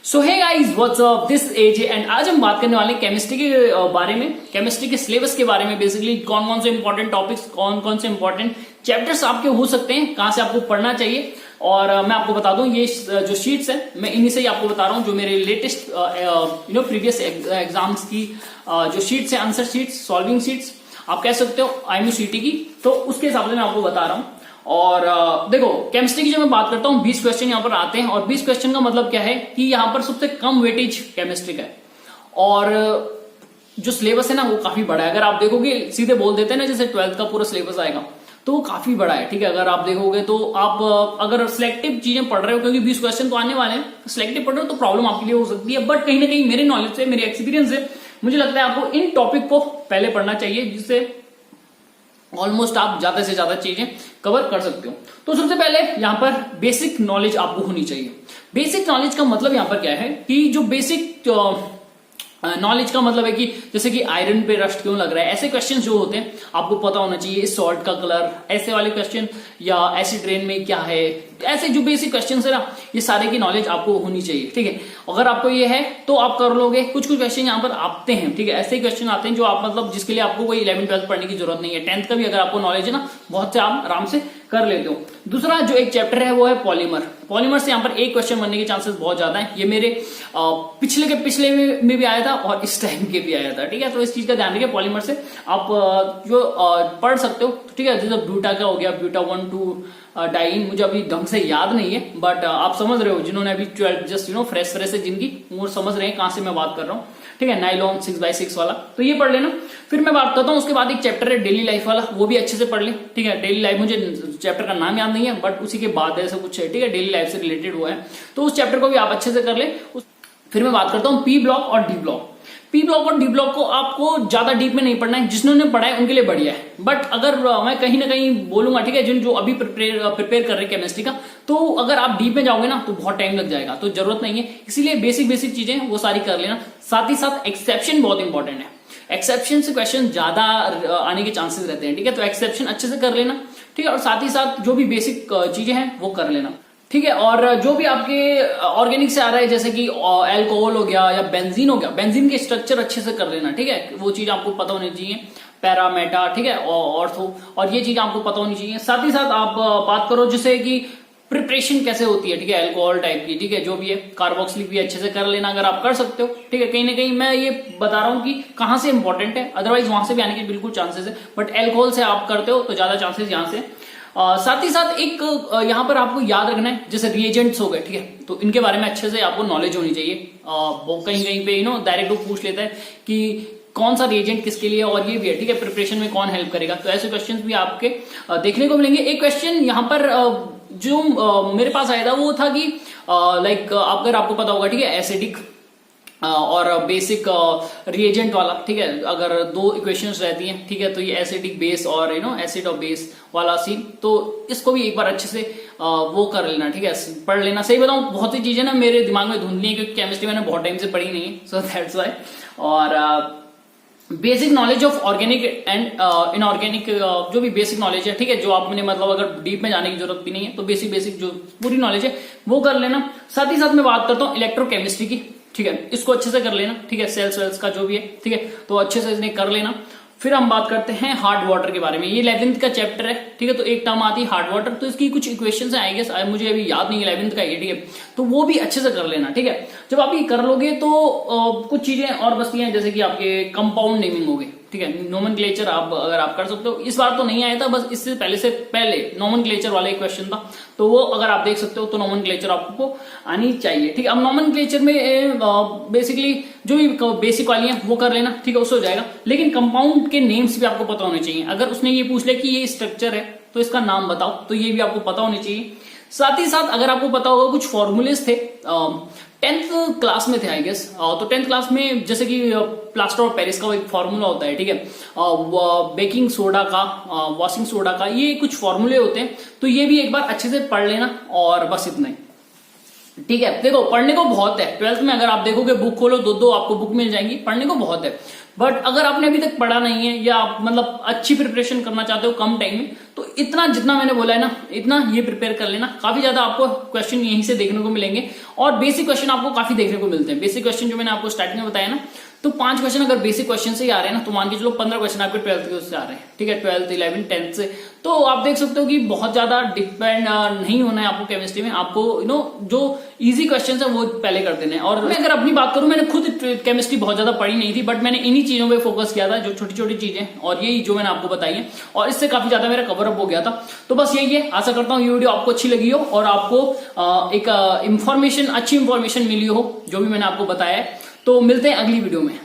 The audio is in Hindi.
So hey guys what's up, this AJ and आज हम बात करने वाले हैं केमिस्ट्री के बारे में, केमिस्ट्री के सिलेबस के बारे में। बेसिकली कौन कौन से इंपॉर्टेंट टॉपिक्स, कौन कौन से इंपॉर्टेंट चैप्टर्स आपके हो सकते हैं, कहां से आपको पढ़ना चाहिए। और मैं आपको बता दूं, ये जो शीट्स है मैं इन्हीं से ही आपको बता रहा हूं, जो मेरे लेटेस्ट प्रीवियस एग्जाम्स की जो शीट्स है, आंसर शीट्स, सॉल्विंग शीट्स आप कह सकते हो IMUCT की, तो उसके हिसाब से मैं आपको बता रहा हूं। और देखो, केमिस्ट्री की जब मैं बात करता हूं 20 क्वेश्चन यहां पर आते हैं, और 20 क्वेश्चन का मतलब क्या है कि यहां पर सबसे कम वेटेज केमिस्ट्री का है। और जो सिलेबस है ना वो काफी बड़ा है। अगर आप देखोगे, सीधे बोल देते हैं ना, जैसे 12th का पूरा सिलेबस आएगा, तो वो काफी बड़ा है। ठीक है, अगर आप देखोगे तो आप अगर सिलेक्टिव चीजें पढ़ रहे हो, क्योंकि 20 क्वेश्चन तो आने वाले हैं, सिलेक्टिव पढ़ रहे हो तो प्रॉब्लम आपके लिए हो सकती है। बट कहीं ना कहीं मेरे नॉलेज से, मेरे एक्सपीरियंस से मुझे लगता है आपको इन टॉपिक को पहले पढ़ना चाहिए, जिससे ऑलमोस्ट आप ज्यादा से ज्यादा चीजें कवर कर सकते हो। तो सबसे पहले यहां पर बेसिक नॉलेज आपको होनी चाहिए। बेसिक नॉलेज का मतलब यहां पर क्या है कि जो बेसिक नॉलेज का मतलब है कि जैसे कि आयरन पे रस्ट क्यों लग रहा है, ऐसे क्वेश्चन जो होते हैं आपको पता होना चाहिए। सॉल्ट का कलर, ऐसे वाले क्वेश्चन, या एसिड रेन में क्या है, ऐसे जो बेसिक क्वेश्चन है ना, ये सारे की नॉलेज आपको होनी चाहिए। ठीक है, अगर आपको ये है तो आप कर लोगे। कुछ कुछ क्वेश्चन यहाँ पर आते हैं, ठीक है, ऐसे क्वेश्चन आते हैं जो आप मतलब जिसके लिए आपको कोई 11th 12th पढ़ने की जरूरत नहीं है। 10th का भी अगर आपको नॉलेज है ना, बहुत से आप आराम से कर लेते हो। दूसरा जो एक चैप्टर है वो है पॉलीमर। पॉलीमर से यहाँ पर एक क्वेश्चन बनने के चांसेस बहुत ज्यादा है। ये मेरे पिछले में भी आया था और इस टाइम के भी आया था। ठीक है, तो इस चीज का ध्यान रखिए। पॉलीमर से आप जो पढ़ सकते हो, ठीक है, जैसे ब्यूटा का हो गया, ब्यूटा 1 2 डाइन, मुझे अभी ढंग से याद नहीं है, बट आप समझ रहे हो, जिन्होंने अभी 12 जस्ट फ्रेश है जिनकी, वो समझ रहे हैं कहां से मैं बात कर रहा हूँ। ठीक है, नाइलॉन 6x6 वाला, तो ये पढ़ लेना। फिर मैं बात करता हूँ, उसके बाद एक चैप्टर है डेली लाइफ वाला, वो भी अच्छे से पढ़ ले। ठीक है, डेली लाइफ, मुझे चैप्टर का नाम याद नहीं है, बट उसी के बाद ऐसा कुछ है। ठीक है, डेली लाइफ से रिलेटेड हुआ है, तो उस चैप्टर को भी आप अच्छे से कर ले। फिर मैं बात करता हूँ पी ब्लॉक और डी ब्लॉक। पी ब्लॉक और डी ब्लॉक को आपको ज्यादा डीप में नहीं पढ़ना है, जिन्होंने पढ़ा है उनके लिए बढ़िया है। बट अगर मैं कहीं ना कहीं बोलूंगा, ठीक है, जिन जो अभी प्रिपेयर कर रहे हैं केमिस्ट्री का, तो अगर आप डीप में जाओगे ना तो बहुत टाइम लग जाएगा, तो जरूरत नहीं है। इसीलिए बेसिक चीजें वो सारी कर लेना। साथ ही साथ एक्सेप्शन बहुत इंपॉर्टेंट है। एक्सेप्शन से क्वेश्चन ज्यादा आने के चांसेस रहते हैं। ठीक है, तो एक्सेप्शन अच्छे से कर लेना। ठीक है, और साथ ही साथ जो भी बेसिक चीजें हैं वो कर लेना। ठीक है, और जो भी आपके ऑर्गेनिक से आ रहा है, जैसे कि अल्कोहल हो गया या बेंजीन हो गया, बेंजीन के स्ट्रक्चर अच्छे से कर लेना। ठीक है, वो चीज आपको पता होनी चाहिए। पैरा, मेटा, ठीक है, ऑर्थो, और ये चीज आपको पता होनी चाहिए। साथ ही साथ आप बात करो जैसे कि प्रिपरेशन कैसे होती है, ठीक है, अल्कोहल टाइप की, ठीक है, जो भी है, कार्बोक्सिलिक भी अच्छे से कर लेना अगर आप कर सकते हो। ठीक है, कहीं ना कहीं मैं ये बता रहा हूं कि कहां से इंपॉर्टेंट है, अदरवाइज वहां से भी आने के बिल्कुल चांसेस है, बट अल्कोहल से आप करते हो तो ज्यादा चांसेस यहां से। साथ ही साथ एक यहां पर आपको याद रखना है, जैसे रिएजेंट्स हो गए, ठीक है, तो इनके बारे में अच्छे से आपको नॉलेज होनी चाहिए। कहीं कहीं पे डायरेक्ट वो पूछ लेता है कि कौन सा रिएजेंट किसके लिए, और ये भी है, ठीक है, प्रिपरेशन में कौन हेल्प करेगा, तो ऐसे क्वेश्चन भी आपके देखने को मिलेंगे। एक क्वेश्चन यहाँ पर जो मेरे पास आया था वो था कि लाइक अगर आपको पता होगा, ठीक है, एसिडिक और बेसिक रिएजेंट वाला, ठीक है, अगर दो इक्वेशंस रहती हैं, ठीक है, तो ये एसिडिक बेस और एसिड और बेस वाला सीन, तो इसको भी एक बार अच्छे से वो कर लेना। ठीक है, पढ़ लेना। सही बताऊं, बहुत सी चीजें ना मेरे दिमाग में धुंधली है, क्योंकि केमिस्ट्री मैंने बहुत टाइम से पढ़ी नहीं है, सो दैट्स व्हाई। और basic knowledge of organic and inorganic, जो भी बेसिक नॉलेज है, ठीक है, जो आपने मतलब अगर डीप में जाने की जरूरत भी नहीं है, तो बेसिक जो पूरी नॉलेज है वो कर लेना। साथ ही साथ मैं बात करता हूँ इलेक्ट्रोकेमिस्ट्री की। ठीक है, इसको अच्छे से कर लेना। ठीक है, सेल्स का जो भी है, ठीक है, तो अच्छे से इसने कर लेना। फिर हम बात करते हैं हार्ड वाटर के बारे में। ये 11th का चैप्टर है, ठीक है, तो एक टर्म आती है हार्ड वाटर, तो इसकी कुछ इक्वेशंस आई गेस, मुझे अभी याद नहीं है, 11th का ये, ठीक है, तो वो भी अच्छे से कर लेना। ठीक है, जब आप ये कर लोगे तो कुछ चीजें और बचती हैं, जैसे कि आपके कंपाउंड नेमिंग हो गई, ठीक है, नोमेनक्लेचर आप अगर आप कर सकते हो। इस बार तो नहीं आया था, बस इससे पहले नोमेनक्लेचर वाला एक क्वेश्चन था, तो वो अगर आप देख सकते हो तो नोमेनक्लेचर आपको आनी चाहिए। ठीक है, अब नोमेनक्लेचर में बेसिकली जो भी बेसिक वाली है वो कर लेना। ठीक है, उससे हो जाएगा। लेकिन कंपाउंड के नेम्स भी आपको पता होने चाहिए। अगर उसने ये पूछ लिया कि ये स्ट्रक्चर है तो इसका नाम बताओ, तो ये भी आपको पता होने चाहिए। साथ ही साथ अगर आपको पता होगा, कुछ फॉर्मूलेस थे 10th क्लास में थे आई गेस, तो 10th क्लास में जैसे कि प्लास्टर ऑफ पेरिस का एक फॉर्मूला होता है, ठीक है, बेकिंग सोडा का, वॉशिंग सोडा का, ये कुछ फॉर्मूले होते हैं, तो ये भी एक बार अच्छे से पढ़ लेना, और बस इतना ही। ठीक है, देखो पढ़ने को बहुत है। 12th में अगर आप देखोगे बुक खोलो, दो आपको बुक मिल जाएंगी, पढ़ने को बहुत है। बट अगर आपने अभी तक पढ़ा नहीं है या आप मतलब अच्छी प्रिपरेशन करना चाहते हो कम टाइम में, तो इतना जितना मैंने बोला है ना, इतना ये प्रिपेयर कर लेना। काफी ज्यादा आपको क्वेश्चन यहीं से देखने को मिलेंगे और बेसिक क्वेश्चन आपको काफी देखने को मिलते हैं। बेसिक क्वेश्चन जो मैंने आपको स्टार्टिंग में बताया ना, तो 5 क्वेश्चन अगर बेसिक क्वेश्चन से ही आ रहे हैं ना, तो मान के चलो 15 क्वेश्चन आपके 12th के उससे आ रहे हैं। ठीक है, 12th 11 10th से, तो आप देख सकते हो कि बहुत ज्यादा डिपेंड नहीं होना है आपको केमिस्ट्री में। आपको जो इजी क्वेश्चन है वो पहले कर देने हैं। और मैं अगर अपनी बात करूं, मैंने खुद केमिस्ट्री बहुत ज्यादा पढ़ी नहीं थी, बट मैंने इन्हीं चीजों पे फोकस किया था, जो छोटी छोटी चीजें और यही जो मैंने आपको बताई है, और इससे काफी ज्यादा मेरा कवर अप हो गया था। तो बस यही है, आशा करता हूँ ये वीडियो आपको अच्छी लगी हो और आपको एक अच्छी इंफॉर्मेशन मिली हो जो भी मैंने आपको बताया है। तो मिलते हैं अगली वीडियो में।